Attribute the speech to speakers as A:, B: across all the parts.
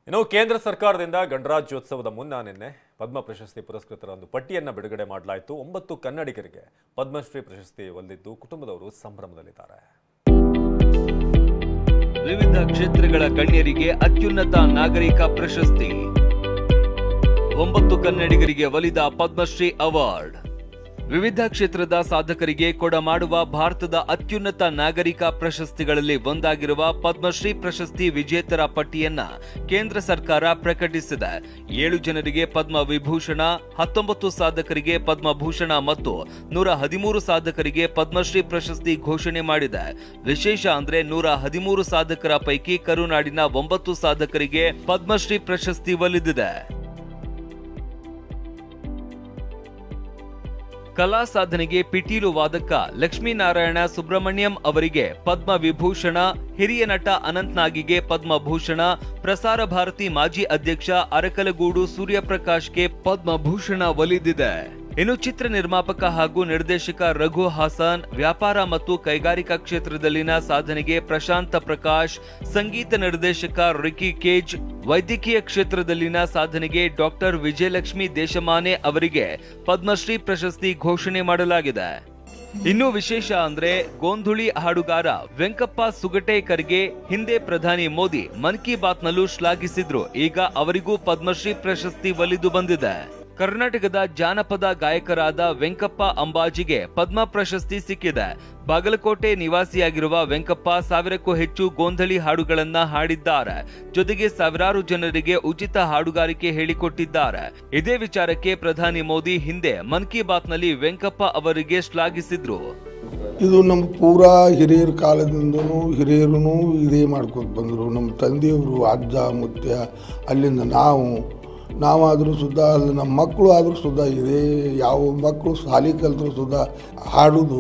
A: ಇನ್ನು ಕೇಂದ್ರ ಸರ್ಕಾರದಿಂದ ಗಣರಾಜ್ಯೋತ್ಸವದ ಮುನ್ನ ನಿನ್ನೆ ಪದ್ಮ ಪ್ರಶಸ್ತಿ ಪುರಸ್ಕೃತರ ಒಂದು ಪಟ್ಟಿಯನ್ನು ಬಿಡುಗಡೆ ಮಾಡಲಾಯಿತು. 9 ಕನ್ನಡಿಗರಿಗೆ ಪದ್ಮಶ್ರೀ ಪ್ರಶಸ್ತಿ ಒಲಿದಿದ್ದು ಕುಟುಂಬದವರು ಸಂಭ್ರಮದಲ್ಲಿದ್ದಾರೆ.
B: ವಿವಿಧ ಕ್ಷೇತ್ರಗಳ ಗಣ್ಯರಿಗೆ ಅತ್ಯುನ್ನತ ನಾಗರಿಕ ಪ್ರಶಸ್ತಿ. 9 ಕನ್ನಡಿಗರಿಗೆ ಒಲಿದ ಪದ್ಮಶ್ರೀ ಅವಾರ್ಡ್. ವಿವಿಧ ಕ್ಷೇತ್ರದ ಸಾಧಕರಿಗೆ ಕೊಡಮಾಡುವ ಭಾರತದ ಅತ್ಯುನ್ನತ ನಾಗರಿಕ ಪ್ರಶಸ್ತಿಗಳಲ್ಲಿ ಒಂದಾಗಿರುವ ಪದ್ಮಶ್ರೀ ಪ್ರಶಸ್ತಿ ವಿಜೇತರ ಪಟ್ಟಿಯನ್ನ ಕೇಂದ್ರ ಸರ್ಕಾರ ಪ್ರಕಟಿಸಿದೆ. 7 ಜನರಿಗೆ ಪದ್ಮ ವಿಭೂಷಣ, 19 ಸಾಧಕರಿಗೆ ಪದ್ಮಭೂಷಣ ಮತ್ತು 113 ಸಾಧಕರಿಗೆ ಪದ್ಮಶ್ರೀ ಪ್ರಶಸ್ತಿ ಘೋಷಣೆ ಮಾಡಿದೆ. ವಿಶೇಷ ಅಂದ್ರೆ 113 ಸಾಧಕರ ಪೈಕಿ ಕರುನಾಡಿನ 9 ಸಾಧಕರಿಗೆ ಪದ್ಮಶ್ರೀ ಪ್ರಶಸ್ತಿ ಒಲಿದಿದೆ. ಕಲಾ ಸಾಧನೆಗೆ ಪಿಟೀಲು ವಾದಕ ಲಕ್ಷ್ಮೀನಾರಾಯಣ ಸುಬ್ರಹ್ಮಣ್ಯಂ ಅವರಿಗೆ ಪದ್ಮ ವಿಭೂಷಣ, ಹಿರಿಯ ನಟ ಅನಂತ್ ನಾಗಿಗೆ ಪದ್ಮಭೂಷಣ, ಪ್ರಸಾರ ಭಾರತಿ ಮಾಜಿ ಅಧ್ಯಕ್ಷ ಅರಕಲಗೂಡು ಸೂರ್ಯಪ್ರಕಾಶ್ಗೆ ಪದ್ಮಭೂಷಣ ಒಲಿದಿದೆ. ಇನ್ನು ಚಿತ್ರ ನಿರ್ಮಾಪಕ ಹಾಗೂ ನಿರ್ದೇಶಕ ರಘು ಹಾಸನ್, ವ್ಯಾಪಾರ ಮತ್ತು ಕೈಗಾರಿಕಾ ಕ್ಷೇತ್ರದಲ್ಲಿನ ಸಾಧನೆಗೆ ಪ್ರಶಾಂತ ಪ್ರಕಾಶ್, ಸಂಗೀತ ನಿರ್ದೇಶಕ ರಿಕಿ ಕೇಜ್, ವೈದ್ಯಕೀಯ ಕ್ಷೇತ್ರದಲ್ಲಿನ ಸಾಧನೆಗೆ ಡಾಕ್ಟರ್ ವಿಜಯಲಕ್ಷ್ಮಿ ದೇಶಮಾನೆ ಅವರಿಗೆ ಪದ್ಮಶ್ರೀ ಪ್ರಶಸ್ತಿ ಘೋಷಣೆ ಮಾಡಲಾಗಿದೆ. ಇನ್ನು ವಿಶೇಷ ಅಂದ್ರೆ ಗೋಂಧುಳಿ ಹಾಡುಗಾರ ವೆಂಕಪ್ಪ ಸುಗಟೇಕರ್ಗೆ ಹಿಂದೆ ಪ್ರಧಾನಿ ಮೋದಿ ಮನ್ ಕಿ ಬಾತ್ನಲ್ಲೂ ಶ್ಲಾಘಿಸಿದ್ರು. ಈಗ ಅವರಿಗೂ ಪದ್ಮಶ್ರೀ ಪ್ರಶಸ್ತಿ ಒಲಿದು ಬಂದಿದೆ. ಕರ್ನಾಟಕದ ಜಾನಪದ ಗಾಯಕರಾದ ವೆಂಕಪ್ಪ ಅಂಬಾಜಿಗೆ ಪದ್ಮ ಪ್ರಶಸ್ತಿ ಸಿಕ್ಕಿದೆ. ಬಾಗಲಕೋಟೆ ನಿವಾಸಿಯಾಗಿರುವ ವೆಂಕಪ್ಪ 1000ಕ್ಕೂ ಹೆಚ್ಚು ಗೋಂಧಳಿ ಹಾಡುಗಳನ್ನ ಹಾಡಿದ್ದಾರೆ. ಜೊತೆಗೆ ಸಾವಿರಾರು ಜನರಿಗೆ ಉಚಿತ ಹಾಡುಗಾರಿಕೆ ಹೇಳಿಕೊಟ್ಟಿದ್ದಾರೆ. ಇದೇ ವಿಚಾರಕ್ಕೆ ಪ್ರಧಾನಿ ಮೋದಿ ಹಿಂದೆ ಮನ್ ಕಿ ಬಾತ್ನಲ್ಲಿ ವೆಂಕಪ್ಪ ಅವರಿಗೆ ಶ್ಲಾಘಿಸಿದ್ರು.
C: ಇದು ನಮ್ಮ ಪೂರಾ ಹಿರಿಯರ ಕಾಲದಿಂದನೂ ಹಿರಿಯರು ಇದೇ ಮಾಡ್ಕೊಂಡು ಬಂದರು. ನಮ್ಮ ತಂದೆಯವರು, ಅಜ್ಜ ಮುತ್ಯ, ಅಲ್ಲಿಂದ ನಾವಾದರೂ ಸುದ್ದ, ಅಲ್ಲಿ ನಮ್ಮ ಮಕ್ಕಳು ಆದರೂ ಸುದ್ದ ಇದೇ. ಯಾವ ಮಕ್ಕಳು ಶಾಲೆ ಕಲಿತರು ಸುದ್ದ ಹಾಡೋದು,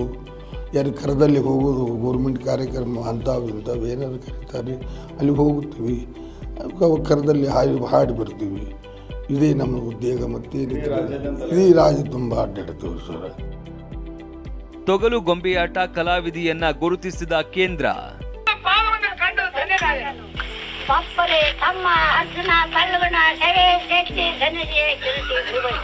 C: ಯಾರು ಕರದಲ್ಲಿ ಹೋಗೋದು, ಗೌರ್ಮೆಂಟ್ ಕಾರ್ಯಕ್ರಮ ಅಂಥವು ಇಂಥವು ಏನಾದ್ರು ಕರೀತಾರೆ ಅಲ್ಲಿಗೆ ಹೋಗುತ್ತೀವಿ, ಕರದಲ್ಲಿ ಹಾಡಿ ಬರ್ತೀವಿ. ಇದೇ ನಮ್ಮ ಉದ್ಯೋಗ. ಮತ್ತೇನಿದೆ, ಇಡೀ ರಾಜ್ಯ ತುಂಬ ಅಡ್ಡಾಡ್ತೀವಿ ಸರ್.
B: ತೊಗಲು ಗೊಂಬೆಯಾಟ ಕಲಾವಿದೆಯನ್ನ ಗುರುತಿಸಿದ ಕೇಂದ್ರ.
D: ಪಪ್ಪರೆ ತಮ್ಮ ಅರ್ಜುನ ಪಲ್ಲವನ ಸೆರೆ ಶೆಟ್ಟಿ ಧನಜಯ ಕಿರುತಿ ಧ್ರುವೈ.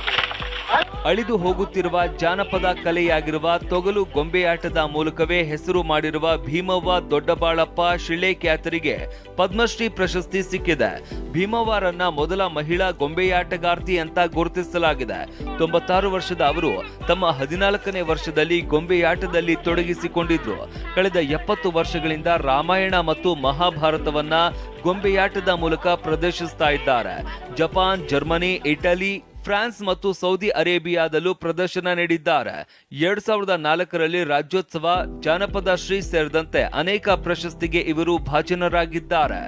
B: ಅಳಿದು ಹೋಗುತ್ತಿರುವ ಜಾನಪದ ಕಲೆಯಾಗಿರುವ ತೊಗಲು ಗೊಂಬೆಯಾಟದ ಮೂಲಕವೇ ಹೆಸರು ಮಾಡಿರುವ ಭೀಮವ್ವ ದೊಡ್ಡಬಾಳಪ್ಪ ಶಿಳ್ಳೆಕ್ಯಾತರಿಗೆ ಪದ್ಮಶ್ರೀ ಪ್ರಶಸ್ತಿ ಸಿಕ್ಕಿದೆ. ಭೀಮವ್ವರನ್ನ ಮೊದಲ ಮಹಿಳಾ ಗೊಂಬೆಯಾಟಗಾರ್ತಿ ಅಂತ ಗುರುತಿಸಲಾಗಿದೆ. 96 ವರ್ಷದ ಅವರು ತಮ್ಮ 14ನೇ ವರ್ಷದಲ್ಲಿ ಗೊಂಬೆಯಾಟದಲ್ಲಿ ತೊಡಗಿಸಿಕೊಂಡಿದ್ರು. ಕಳೆದ 70 ವರ್ಷಗಳಿಂದ ರಾಮಾಯಣ ಮತ್ತು ಮಹಾಭಾರತವನ್ನ ಗೊಂಬೆಯಾಟದ ಮೂಲಕ ಪ್ರದರ್ಶಿಸ್ತಾ ಇದ್ದಾರೆ. ಜಪಾನ್, ಜರ್ಮನಿ, ಇಟಲಿ, ಫ್ರಾನ್ಸ್ ಮತ್ತು ಸೌದಿ ಅರೇಬಿಯಾದಲ್ಲೂ ಪ್ರದರ್ಶನ ನೀಡಿದ್ದಾರೆ. 2004ರಲ್ಲಿ ರಾಜ್ಯೋತ್ಸವ, ಜಾನಪದ ಶ್ರೀ ಸೇರಿದಂತೆ ಅನೇಕ ಪ್ರಶಸ್ತಿಗೆ ಇವರು ಭಾಜನರಾಗಿದ್ದಾರೆ.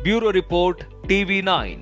B: Bureau report, TV9.